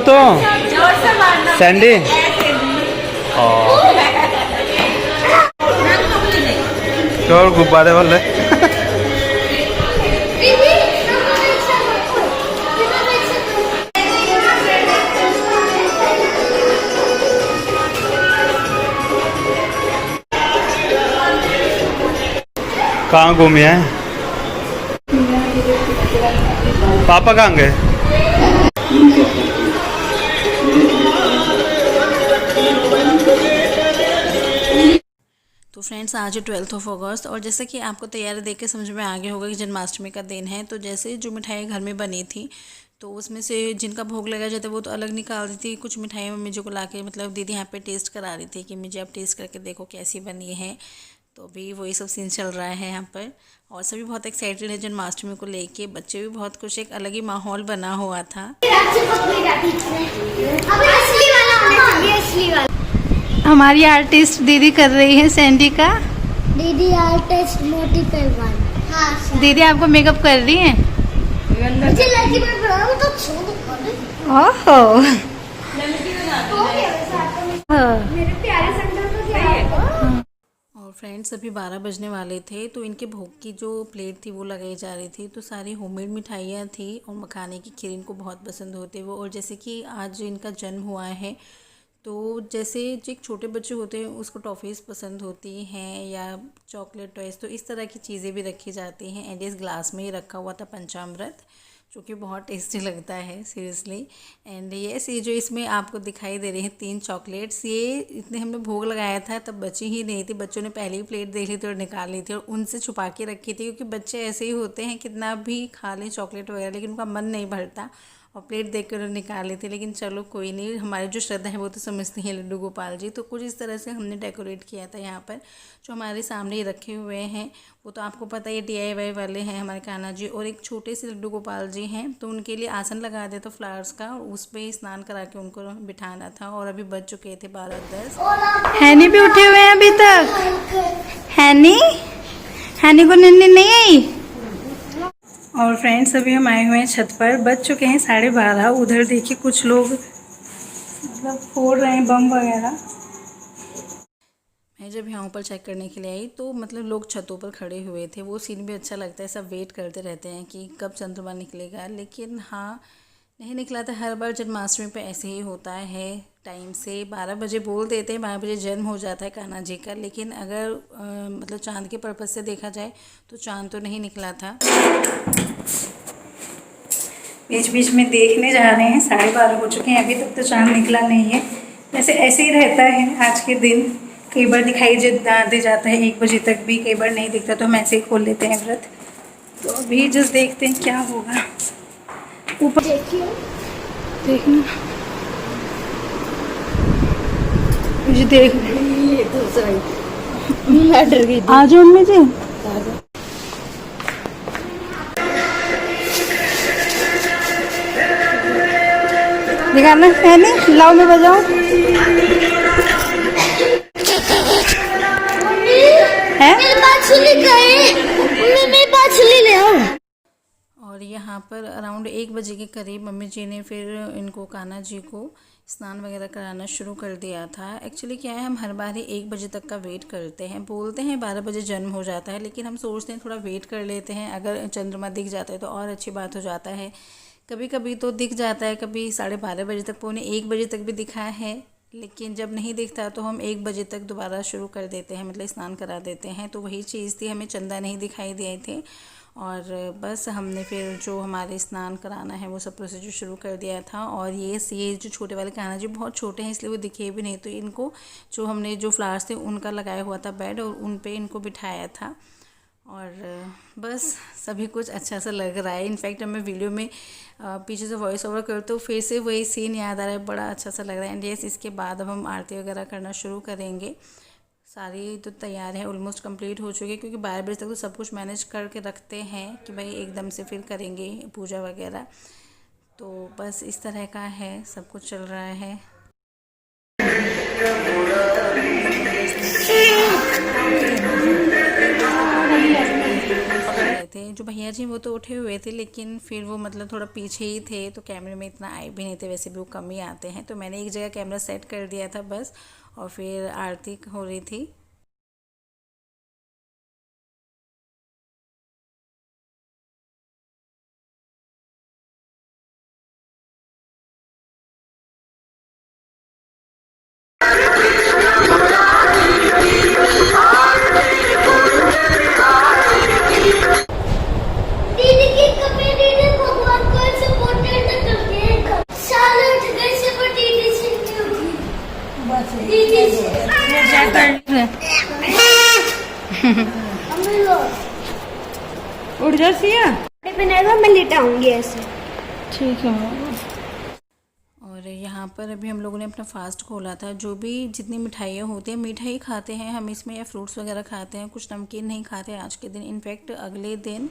तो सैंडी और गुब्बारे वाले कहाँ घूमे हैं? पापा कहाँ गए? तो फ्रेंड्स आज है 12 अगस्त और जैसे कि आपको तैयारी देख के समझ में आ गया होगा कि जन्माष्टमी का दिन है। तो जैसे जो मिठाई घर में बनी थी तो उसमें से जिनका भोग लगाया जाता है वो तो अलग निकाल दी थी। कुछ मिठाई मम्मी जी को ला के मतलब दीदी यहाँ पे टेस्ट करा रही थी कि मुझे आप टेस्ट करके देखो कैसी बनी है। तो अभी वही सब सीन चल रहा है यहाँ पर और सभी बहुत एक्साइटेड है जन्माष्टमी को लेके। बच्चे भी बहुत कुछ, एक अलग ही माहौल बना हुआ था। हमारी आर्टिस्ट दीदी कर रही है सैंडी का। दीदी आर्टिस्ट मोटी पहलवान। हाँ दीदी आपको मेकअप कर रही है। मुझे लड़की पर बनाओ तो ओहो मेरे प्यारे संडल को क्या और फ्रेंड्स अभी 12 बजने वाले थे तो इनके भोग की जो प्लेट थी वो लगाई जा रही थी। तो सारी होममेड मिठाइयाँ थी और मखाने की खीर इनको बहुत पसंद होते वो। और जैसे कि आज इनका जन्म हुआ है तो जैसे जो एक छोटे बच्चे होते हैं उसको टॉफ़ीज़ पसंद होती हैं या चॉकलेट टॉयज़, तो इस तरह की चीज़ें भी रखी जाती हैं। एंड इस ग्लास में ही रखा हुआ था पंचामृत जो कि बहुत टेस्टी लगता है सीरियसली। एंड ये जो इसमें आपको दिखाई दे रही हैं 3 चॉकलेट्स, ये इतने हमने भोग लगाया था तब बची ही नहीं थी। बच्चों ने पहले ही प्लेट देख ली थी और निकाल ली थी और उनसे छुपा के रखी थी क्योंकि बच्चे ऐसे ही होते हैं कितना भी खा लें चॉकलेट वगैरह लेकिन उनका मन नहीं भरता और प्लेट देख कर निकाल ली थी। लेकिन चलो कोई नहीं, हमारी जो श्रद्धा है वो तो समझती हैं लड्डू गोपाल जी। तो कुछ इस तरह से हमने डेकोरेट किया था। यहाँ पर जो हमारे सामने ही रखे हुए हैं वो तो आपको पता है DIY वाले हैं हमारे कान्हा जी, और एक छोटे से लड्डू गोपाल जी हैं तो उनके लिए आसन लगा दिया था फ्लावर्स का और उस पर स्नान करा के उनको बिठाना था। और अभी बज चुके थे 12:10। हैनी भी उठे हुए हैं अभी तक। हैनी को नींद नहीं आई। और फ्रेंड्स अभी हम आए हुए हैं छत पर, बज चुके हैं 12:30। उधर देखिए कुछ लोग मतलब फोड़ रहे हैं बम वगैरह। मैं जब यहाँ ऊपर चेक करने के लिए आई तो मतलब लोग छतों पर खड़े हुए थे। वो सीन भी अच्छा लगता है, सब वेट करते रहते हैं कि कब चंद्रमा निकलेगा। लेकिन हाँ नहीं निकला था। हर बार जन्माष्टमी पे ऐसे ही होता है, टाइम से 12 बजे बोल देते हैं, 12 बजे जन्म हो जाता है कान्हा जी का। लेकिन अगर मतलब चांद के पर्पज़ से देखा जाए तो चांद तो नहीं निकला था। बीच बीच में देखने जा रहे हैं, 12:30 हो चुके हैं, अभी तक तो चांद निकला नहीं है। वैसे ऐसे ही रहता है आज के दिन, कई बार दिखाई दे जाता है 1 बजे तक भी, कई बार नहीं दिखता तो हम ऐसे ही खोल लेते हैं व्रत। तो अभी जस्ट देखते हैं क्या होगा। ऊपर देखना मुझे देख आ जाओ अम्मी जी। दिखाना है नहीं, लाओ मैं बजाऊं। है और यहाँ पर अराउंड 1 बजे के करीब मम्मी जी ने फिर इनको कान्हा जी को स्नान वगैरह कराना शुरू कर दिया था। एक्चुअली क्या है, हम हर बार ही 1 बजे तक का वेट करते हैं। बोलते हैं 12 बजे जन्म हो जाता है लेकिन हम सोचते हैं थोड़ा वेट कर लेते हैं। अगर चंद्रमा दिख जाता है तो और अच्छी बात हो जाता है। कभी कभी तो दिख जाता है, कभी 12:30 बजे तक, 1 बजे तक भी दिखा है। लेकिन जब नहीं दिखता तो हम 1 बजे तक दोबारा शुरू कर देते हैं, मतलब स्नान करा देते हैं। तो वही चीज़ थी, हमें चंदा नहीं दिखाई दिए थे और बस हमने फिर जो हमारे स्नान कराना है वो सब प्रोसीजर शुरू कर दिया था। और ये जो छोटे वाले कान्हा जी बहुत छोटे हैं इसलिए वो दिखे भी नहीं, तो इनको जो हमने जो फ्लावर्स थे उनका लगाया हुआ था बेड और उन पे इनको बिठाया था। और बस सभी कुछ अच्छा सा लग रहा है। इनफैक्ट मैं वीडियो में पीछे से वॉइस ओवर करते हो फिर से वही सीन याद आ रहा है, बड़ा अच्छा सा लग रहा है। एंड यस, इसके बाद अब हम आरती वगैरह करना शुरू करेंगे। सारी तो तैयार है, ऑलमोस्ट कंप्लीट हो चुकी है क्योंकि 12 बजे तक तो सब कुछ मैनेज करके रखते हैं कि भाई एकदम से फिर करेंगे पूजा वगैरह। तो बस इस तरह का है, सब कुछ चल रहा है। थे थे। जो भैया जी वो तो उठे हुए थे, लेकिन फिर वो मतलब थोड़ा पीछे ही थे, तो कैमरे में इतना आए भी नहीं थे, वैसे भी वो कम ही आते हैं। तो मैंने एक जगह कैमरा सेट कर दिया था बस, और फिर आरती हो रही थी। दीदी के कपड़े दीदी भगवान को ऐसे पोर्ट्रेट करके साल उठ गए से पर दीदी से नहीं उठी। दीदी से क्या कर रहे अम्मी लो उठ जा सिया। बनाएगा, मैं लेटाऊंगी ऐसे। ठीक है। और यहाँ पर अभी हम लोगों ने अपना फास्ट खोला था। जो भी जितनी मिठाइयाँ होती हैं, मिठाई खाते हैं हम इसमें, या फ्रूट्स वगैरह खाते हैं, कुछ नमकीन नहीं खाते आज के दिन। इनफैक्ट अगले दिन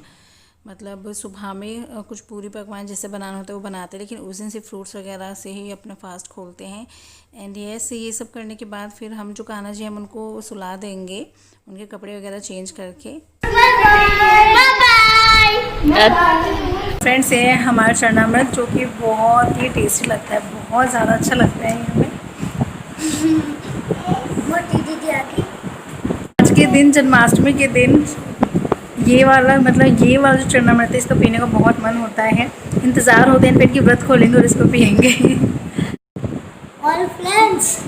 मतलब सुबह में कुछ पूरी पकवान जैसे बनाना होता है वो बनाते हैं, लेकिन उस दिन सिर्फ फ्रूट्स वगैरह से ही अपना फास्ट खोलते हैं। एंड ये सब करने के बाद फिर हम जो कान्हा जी हम उनको सुला देंगे, उनके कपड़े वगैरह चेंज करके। फ्रेंड्स, ये है हमारा चरणामृत, जो कि बहुत ही टेस्टी लगता है, बहुत ज़्यादा अच्छा लगता है हमें। मोटी दीदी आ गई। आज के दिन, जन्माष्टमी के दिन, ये वाला जो चरणामृत है, इसको पीने का बहुत मन होता है। इंतज़ार होते हैं फिर कि व्रत खोलेंगे और इसको पियेंगे। और फ्रेंड्स,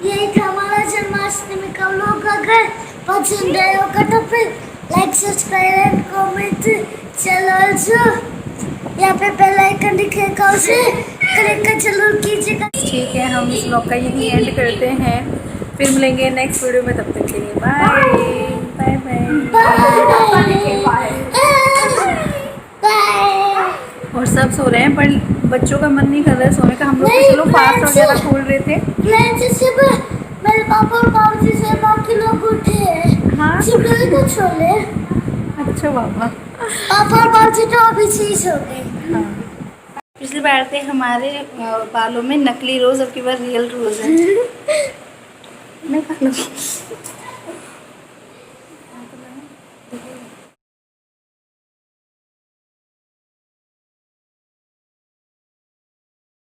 यही था हमारा जन्माष्टमी का व्लॉग। अगर पसंद आया होगा तो फिर लाइक, सब्सक्राइब एंड कमेंट। चलो जो यहाँ पे बेल आइकन दिखेगा उसे क्लिक कर जरूर कीजिएगा। ठीक है, हम इस व्लॉग का यही एंड करते हैं, फिर मिलेंगे नेक्स्ट वीडियो में। तब तक के लिए बाय बाय बाय। और सब सो रहे हैं, पर बच्चों का मन नहीं कर रहा है सोने का। हम लोग तो चलो फास्ट वगैरह खोल रहे थे। मेरे पापा और बाबूजी से बाकी लोग उठे हैं। हाँ, सिर्फ कुछ छोले। अच्छा बाबा। पापा और बाबूजी तो अभी चीज हो गए। हाँ, पिछली बार थे हमारे बालों में नकली रोज, अब की बार रियल रोज है। मैं खा लूँ।